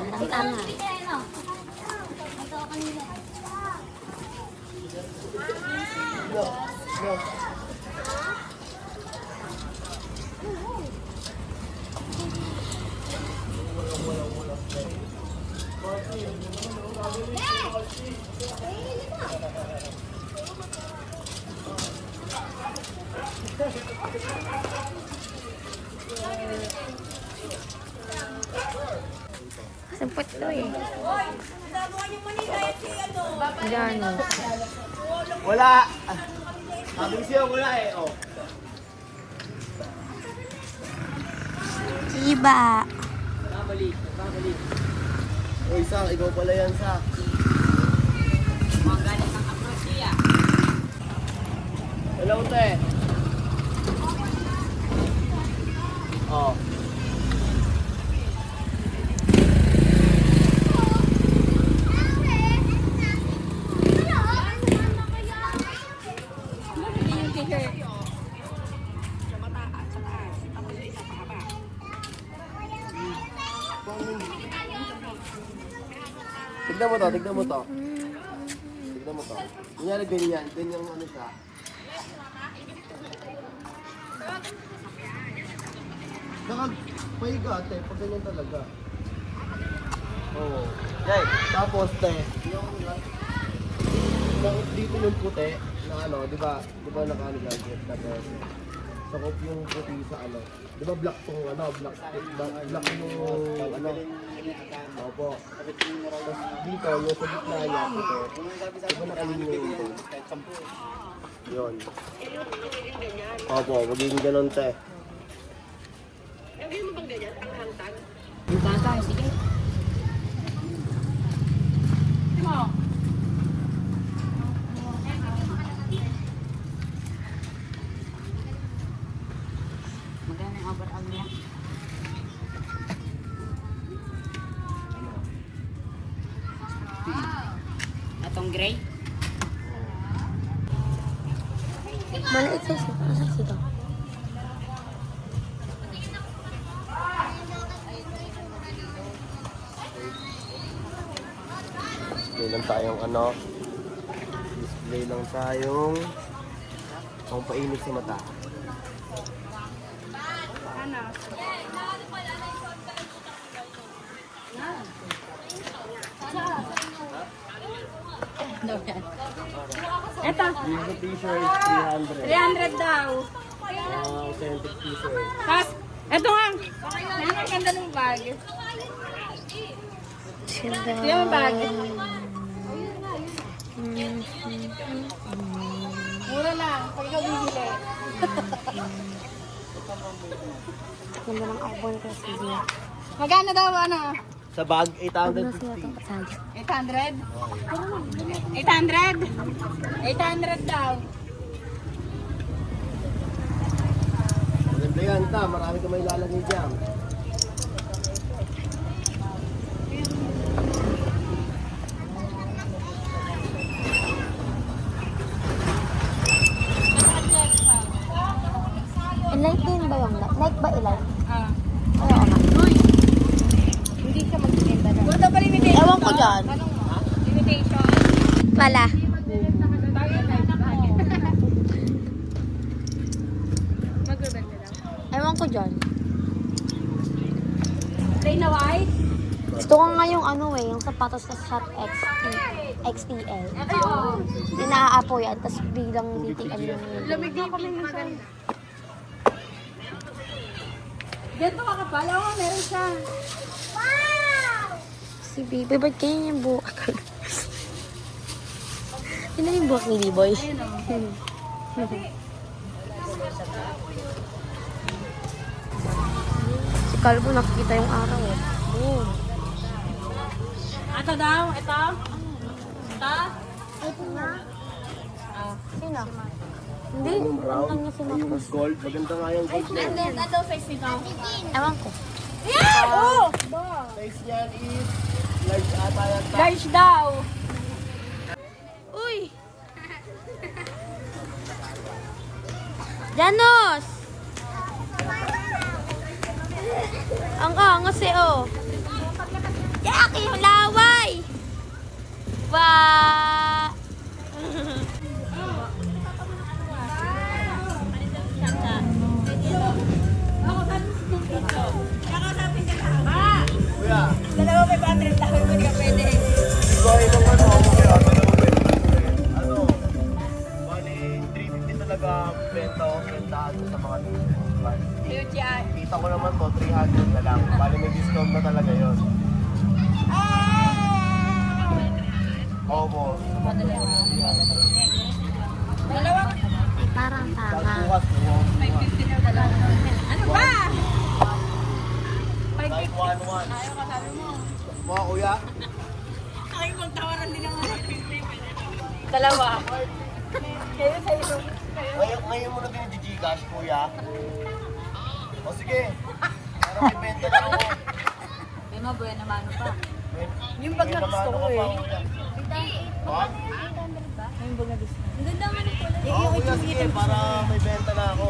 Ang tama. Sempet to eh. Yan. Wala. Sabi siya wala eh. Oh. Iba. Babalik. Oy, Sak, ikaw pala yan, Sak. Magaling ang approach siya. Hello, te. Oh. Tignan mo to. Tignan mo to. Kunyari ganyan. Ganyan ano siya. Nakapahiga ate. Pag ganyan talaga. Oo. Yay. Tapos te. Yung dito yung puti. Na ano. Di ba nakaano lang. Tapos. Sakop yung puti sa ano. Di ba black tong ano. Black yung ano. Opo. Tapos dito, yung sa gitna niya, ito. Diba nakalimutan yung ito? Yun. Opo, magiging ganun, te. Gawin mo bang ganyan? Ang hangtang? Yung tata, sige. Mo. Maganda yung overall niya. Atong gray. Maliit siya siya. Asa sito? Display lang tayong ano. Display lang tayong pang painit sa mata. Ano? Ito. Yung sa t-shirt, 300. 300 daw. Authentic t-shirt. Tapos, ito nga. Ang ganda ng bag. Sila. Yung bag. Mura lang. Pag ikaw bibili. Ganda ng album kasi niya. Magkano daw ano? Sa bag, Huwag na siya 850. itong kasali. 800? 800? 800 daw. Maganda yan, ta. Marami ka may lalagay dyan. Light din ba yung light? Light ba i-light? Ah. Oo nga. Hindi ka magtitinda na. Wala pa limitation. Ewan ko dyan. Anong limitation? Wala. Magbebenta lang. Ewan ko dyan. Plain na white? Gusto ko nga yung ano eh, yung sapatos na shot XTL. Yung naaapoy yan, tapos biglang DTM yung Lamig din kami minsan. Ganito ka kapal? Oo, meron siya. si Baby Bird, kaya yung buhok. Yun na yung buhok ni D-Boy. Si Calvo nakikita yung araw eh. Boom. Ito daw, ito. Ito. Ito na. Sino? Hindi. Yung brown, Ang niya si yung Marcos. gold. Maganda nga yung gold. And then, ito face nito. Ewan ko. Yeah! Oh! Size niyan is large ata yan. Ta. Large daw. Uy! Janos! Ang angas eh, oh. Yaki, yung laway! Wow! Kuya, Dalawa may battery tayo, hindi ka pwede. ikaw yung ano, kuya, ano, bali, 350 talaga benta ko, bentahan ko sa mga t-shirt. Huge yan. Kita ko naman to, 300 na lang. Bali, may discount na talaga yun. Oo, boss. Dalawa. Ay, parang tama. Bukas, bukas. 550 na dalawa. Ano ba? Like 1-1. Ayaw ka sabi mo. Mga kuya, Ay, magtawaran din ang mga dalawa. Kayo sa'yo. ngayon mo na binigigcash, kuya. O sige, parang may benta na ako. May mabuhay naman ano pa. Yung May bag na naman gusto ko ako eh. pa, kuya. Ha? Yung bag na gusto ko. Ang ganda man ito. Oo, kuya, sige, para may benta na ako.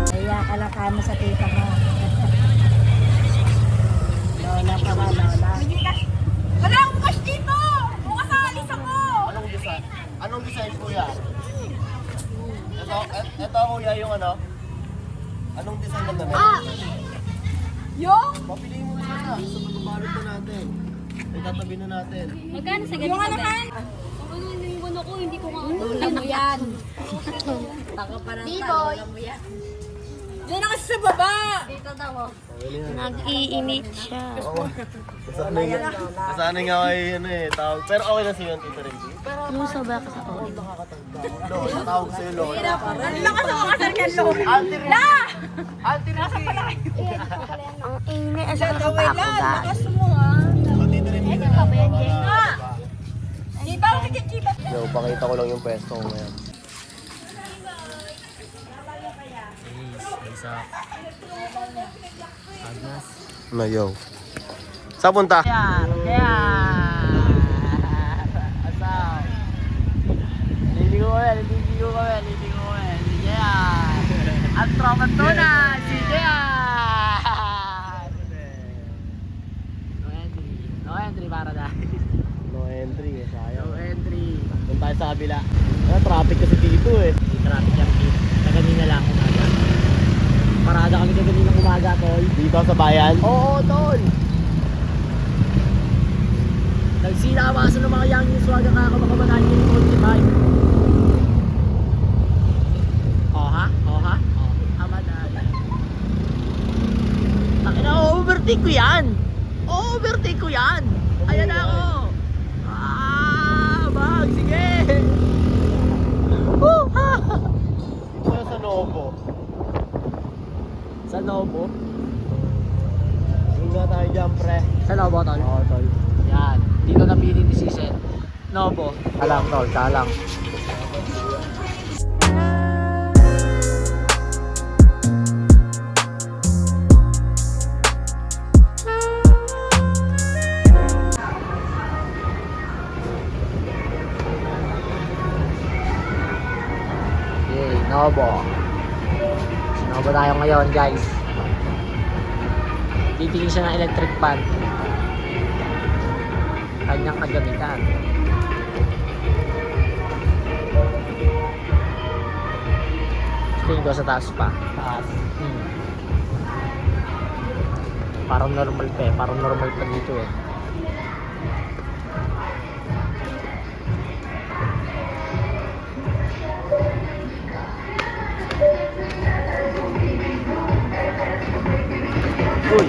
Kaya kalaka mo sa tita mo. Lola pa ba, Lola? Wala akong cash dito! Bukas alis ako! Anong design? Anong design, kuya? Ito, kuya, yung ano? Anong design na damit? Yung? Papiliin mo na sana. Sa pagbabalot na natin. Ay, tatabi na natin. Magkano sa Yung ano man? Ano yung ano ko, hindi ko nga. Lola mo yan. Taka pa ng D-boy. Lola mo yan. Diyan na kasi sa baba! Dito daw. Okay na yan. Nag-iinit siya. Oo. Nasanay nga kayo yun eh. Tawag. Pero okay na sa'yo, Tito Renji. Yung sobra ka sa ulo. Lola, tawag sa'yo, Lola. Ang lakas ng makasal niyan, Lola! Auntie Renji! La! Auntie Renji! Ang init. Asa ka Gawin pa ako, lang! guys. Lakas mo ha! O, Tito Renji na lang. Di ba ako nagkikibat? Yo, pakita ko lang yung pwesto ko ngayon. Na yo. Saan punta? Kaya! Asaw! Liligo kami! Yan! Ang tropa to na! Si Jean! No entry para dahil. No entry, sayang. No entry. Doon tayo sa kabila. Traffic kasi dito eh. Traffic yung kit. Kaganina lang umaga. Parada kami kaganina umaga, tol. Dito sa bayan? Oo, tol! Nagsinawasan ng mga young news wag kakabakabataan yung 45. Oha? Hamadali. Takin na, overtake ko yan! Overtake ko yan! Ayan na ako! Bag! Sige! Dito na sa Novo. Sa Novo? Doon na tayo dyan, pre. Sa Novo, tol? Oo, tol. Yan. Dito na pili decision. Novo. Kalang, tol. Kalang. Okay, Novo. Sa Novo tayo ngayon, guys. Titingin siya ng electric fan. Kanyang kagamitan. Tingin ko sa taas pa. Taas. Parang normal pa eh. Parang normal pa dito eh. Uy!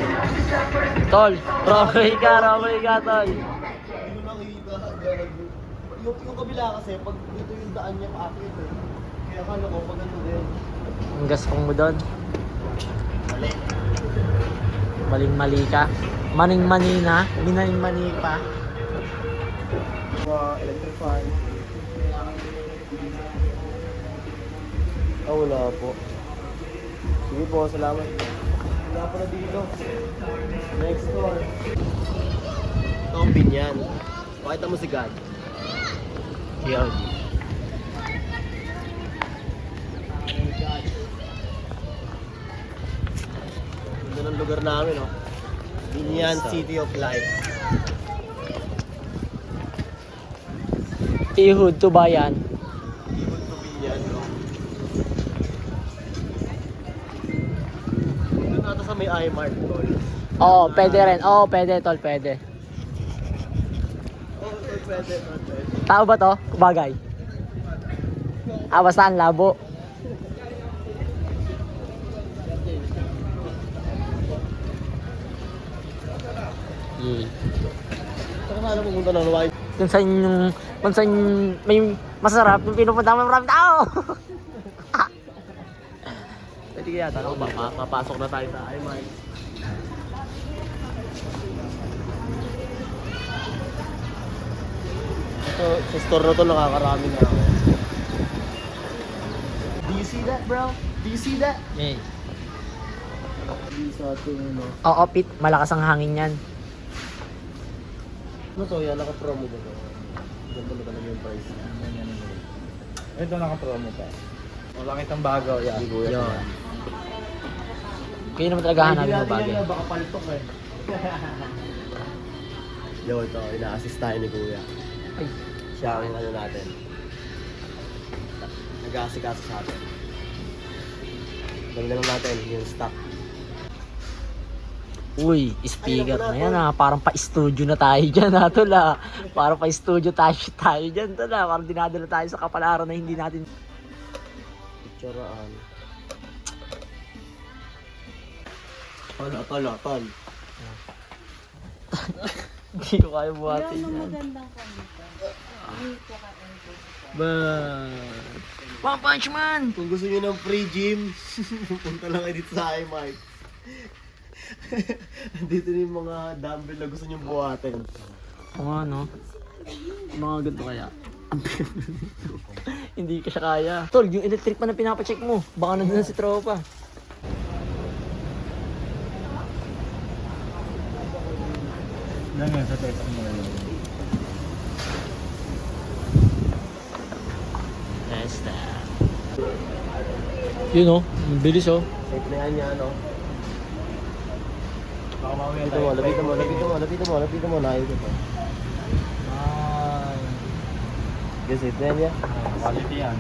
Tol! Robbery ka, tol! Hindi ko nakita. Yung kabila kasi, pag dito yung daan niya paakit eh. Kaya akala ko, pag ano din. Ang gaspong mo doon. Mali. Maling-mali ka. Maning-mani na. Minaning-mani pa. Mga electric fan. Ah, wala po. Sige po, salamat. Wala po na dito. Next door. Ito ang binyan. Pakita mo si God. COD. Ganda ng lugar namin, oh. Binyan City of Life. Ihud to bayan. Ibon to Binyan, no? Doon ata sa may iMart, tol. Oo, pwede rin. Oo, pwede tol, pwede. Oo, tol, pwede, tol, pwede. Tao ba to? Bagay. Basta ang labo. Yeah. Saka sana pumunta ng Hawaii. Kung saan may masarap, yung pinupunta mo maraming tao. Pwede kaya Ano ba? Papasok na tayo sa iMart. Ito, sa store na to nakakarami na ako. Do you see that, bro? Do you see that? Yeah. Sa ating ano. Oo, Pit. Malakas ang hangin yan. Ano to? Yan, naka-promo ba to? Ganito na talaga yung price. Ito naka-promo pa. Wala kitang bago, yeah. Hindi kuya. Yun. Kaya naman talaga hanapin mo bagay. Baka paltok eh. Yo, ito. Ina-assist tayo ni kuya. Ay. Siya ang ano natin. Nag-aasikaso sa atin. Dami na lang natin yung stock. Uy, speaker na yan ha. Parang pa-studio na tayo dyan ha, tol ha. Parang pa-studio tayo dyan, tol ha. Parang dinadala tayo sa kapalaran na hindi natin... Picturean. Tol. Hindi ko kaya buhatin yan. Magandang kamita. Ba... One Punch Man! Kung gusto niyo ng free gym, punta lang kayo dito sa iMart. Dito na yung mga dumbbell na gusto niyo buhatin. Oo nga no. Mga ganito kaya. Hindi ka siya kaya. Tol, yung electric pa na pinapacheck mo. Baka nandun na si tropa. Yan yan, sa text mo yun. Yes, that. Yun oh, ang bilis oh. Safe na yan niya, no? Baka mamaya Lapitan tayo. lapitan mo. Naayos ito. Ay. Okay, safe na yan niya. Quality yan.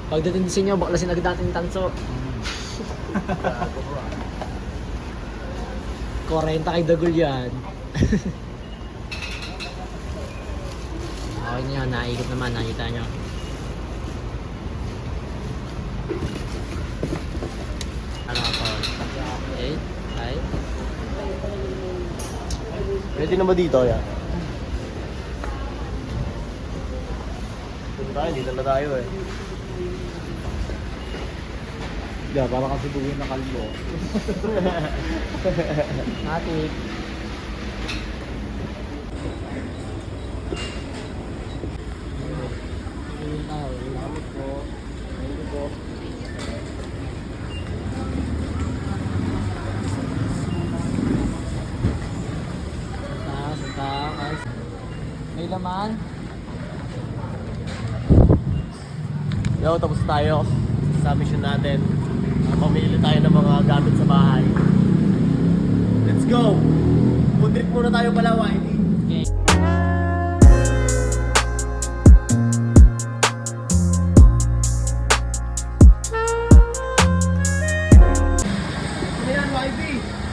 Pagdating sa inyo, baklasin agad natin yung tanso. 40 kay Dagol yan. Okay nyo, naikot naman, nakita nyo. Ano ako? Okay, hi. Pwede na ba dito, yan? Dito na tayo eh. Yeah, para kasi buwin na kalbo. Matik. Taas. May laman. Yo, tapos tayo sa mission natin. Pamili tayo ng mga gamit sa bahay. Let's go! Food trip muna tayo palawa, hindi? Okay. Ano yan, YB?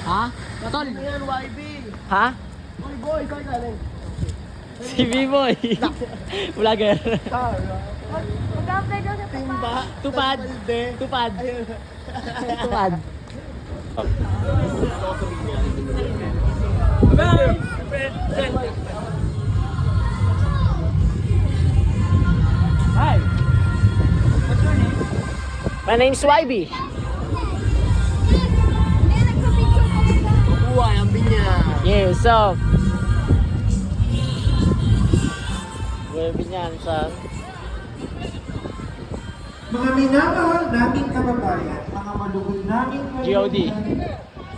Ha? Tol? Ano yan, YB? Ha? Boy, boy, saan galing? Si B-Boy. Vlogger. Mag-apply daw sa Timba? Tupad. Palde. Tupad. Ayun. Tupad. Hi! What's your name? My name's YB. Buhay, ang binya. Yeah, so. YB niyan, son. Mga minamahal naming kababayan, mga malugod naming GOD.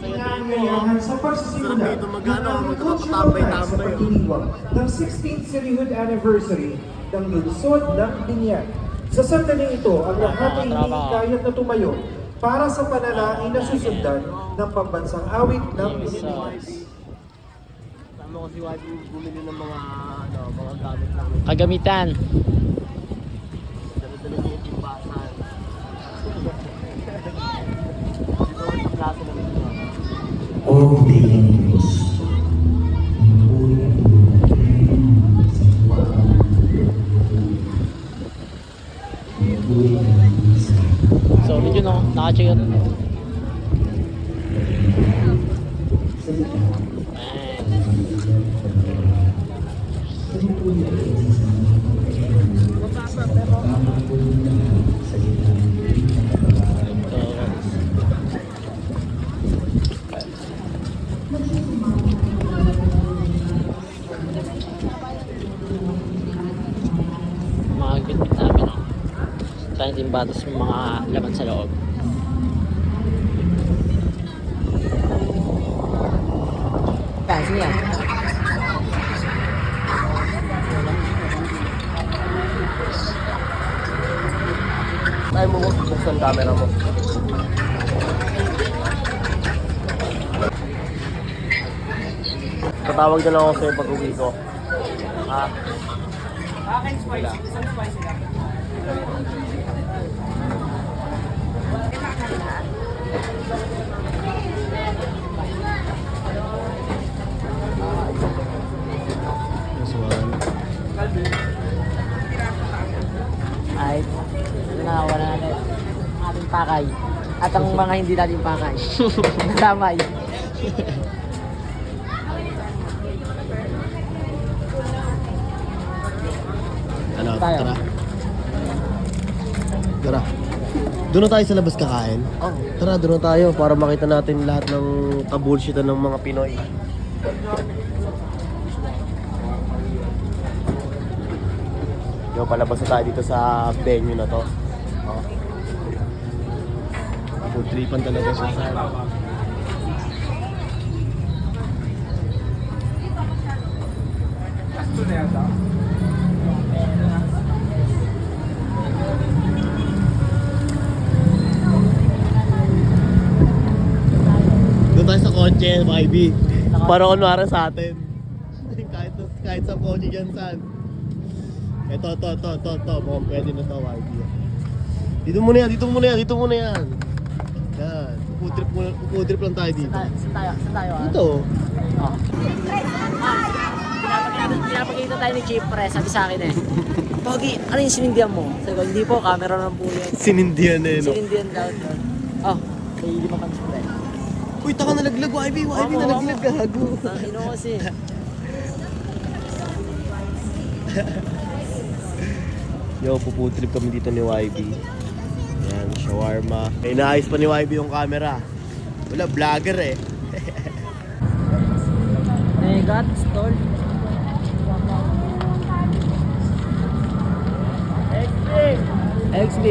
Inaanyayahan sa pagsisimula Sarap dito mag-ano, ng magkakatambay-tambay, agricultural rights sa oh. pagdiriwang ng 16th cityhood anniversary ng lungsod ng Binyan. Sa sandaling ito, ang lahat ay hinihikayat na tumayo para sa panalangin na susundan ng pambansang awit ng Pilipinas. Tama ko si Wadi bumili ng mga, ano, mga gamit lang. Kagamitan. Dala-dala niya yung timbasan. Dito ko sa klase ng ito. All day ang Diyos. Solid yun, oh. Naka-check yun. Mga bitbit namin, oh. Tayong timbatas yung mga laman sa loob. Kasi yan. Tayo mo, buksan camera mo. Tatawag na lang ako sa'yo pag uwi ko. Ha? Akin spicy. Isang spicy lang. Ay, nakawala natin ang ating pakay. At ang mga hindi natin pakay. Nadamay. Ano, Tayo. tara. Tara. Doon na tayo sa labas kakain. Oh. Tara, doon na tayo para makita natin lahat ng kabulshitan ng mga Pinoy. Yo, palabas na tayo dito sa venue na to. Oh. Food tripan talaga siya. Doon tayo sa kotse, YB. Para kunwari sa atin. kahit sa kotse dyan, san. Ito. Mukhang pwede na to, YB. Dito muna yan. Yan. Pupudrip lang tayo dito. Sa tayo, ah. Dito. Oh. Pinapakita tayo ni Chief Pre, sabi sa akin eh. Pogi, ano yung sinindihan mo? Sabi ko, hindi po, camera lang po yan. Sinindihan eh, no? Sinindihan daw doon. Oh, may lima pang Chief Pre. Uy, taka nalaglag, YB, nalaglag, gago. Ang ino kasi. Yo, pupudrip kami dito ni YB. Yan, shawarma. Inaayos pa ni YB yung camera. Wala, vlogger eh. Got stall. XB.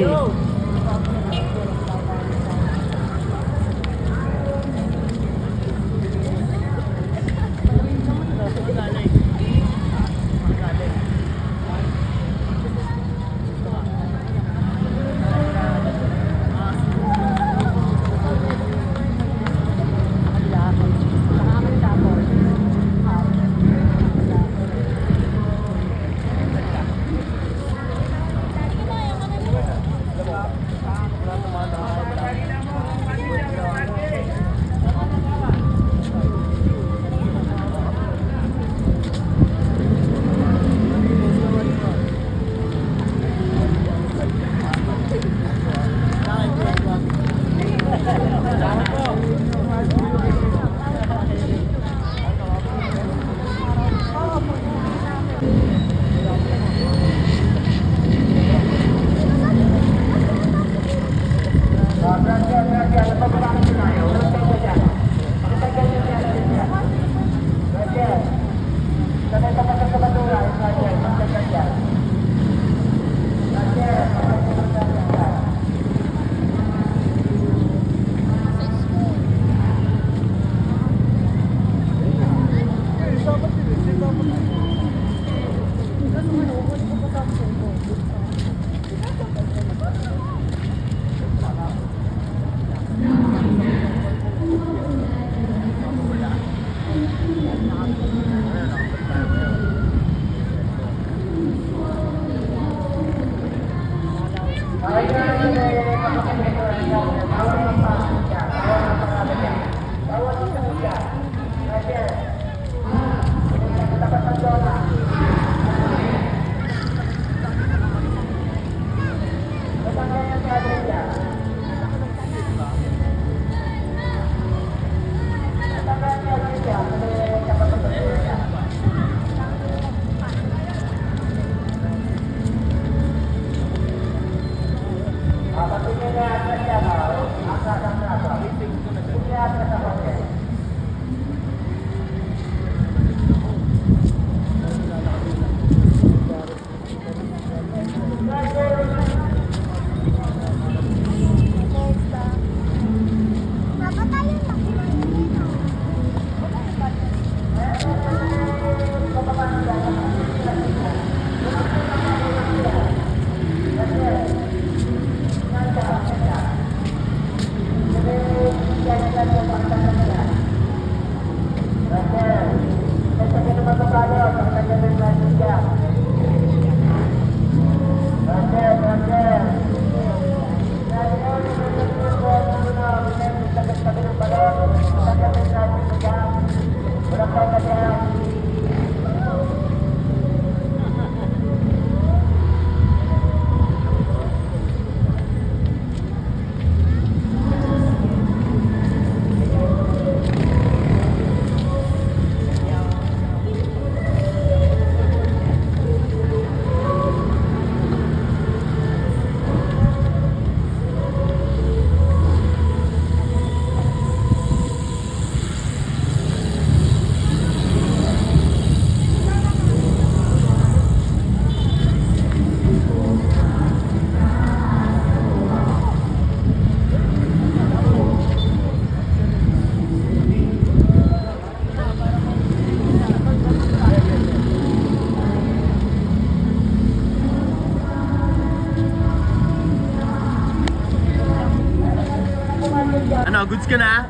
Ano, goods ka na?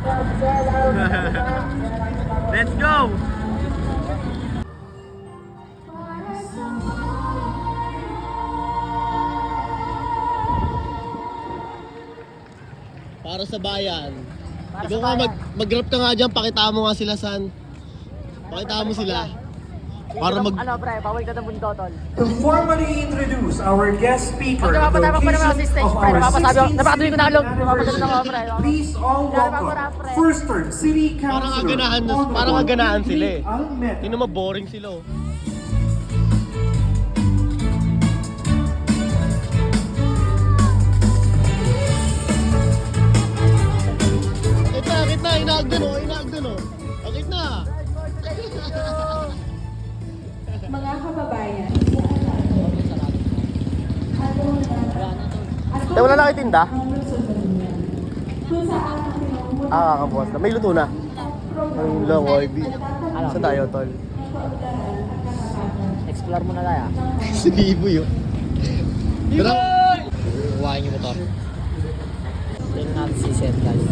Let's go! Para sa bayan. Ikaw nga, mag-grab ka nga dyan, pakita mo nga sila, San. Pakita mo sila. Para mag... Ano, pre, bawal ka na mundo, tol. To formally introduce our guest speaker, the Napapatapang pa naman occasion si stage, of pre. our Napapasabi ako, 16th napakatuloy ko na alog. city Napapagano na ako, pre. anniversary, please all welcome first term City Councilor. Parang aganahan sila eh. Almet. Tingnan mo, boring sila oh. Akit na, inaag dun oh, Akit na. Mga kababayan, Wala na kayo tinda? kung saan ang pinangungunan Kakabukas na. May luto na. Ang lang, YB. Saan tayo, tol? Explore mo na tayo. Si Biboy oh. Biboy! Huwain yung motor. Tingnan natin si Seth, guys.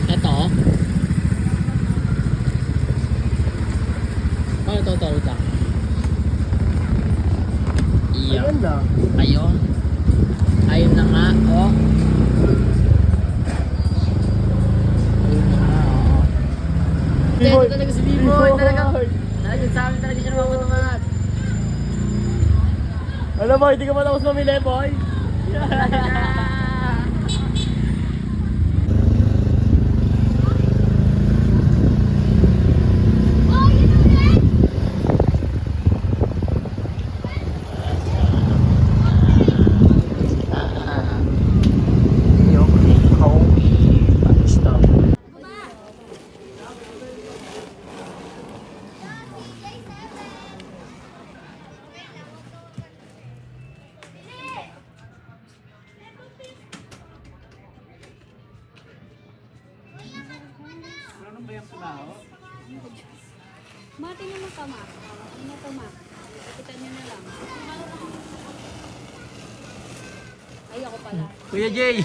Ito. Ano ito, wait lang. Iya. Ayan na. Ayun. Ayun na nga, oh. Ayun na nga, oh. Ito talaga si Biboy. Talagang sa amin talaga siya namamatangat. Alam mo, hindi ka matapos mamili, boy. Mati naman ka, ma. Ano to, ma? Ipitan nyo na lang. Ay, ako pala. Kuya Jay.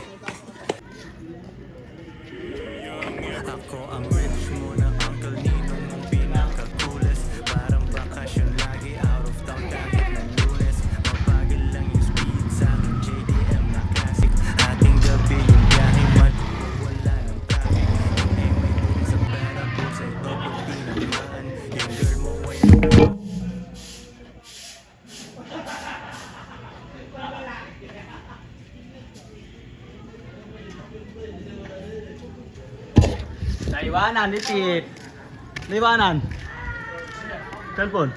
Ako ang rich mo na uncle nito mong pinaka-coolest. Parang bakasyon lagi out of town kahit na Lunes. Mabagal lang yung speed sa aking JDM na classic. Ating gabi yung biyahe wala ng traffic. Eh may huli sa pera ko sa ito pag tinamaan. Yung girl mo ay Naiwanan, litit. Naiwanan. Cellphone.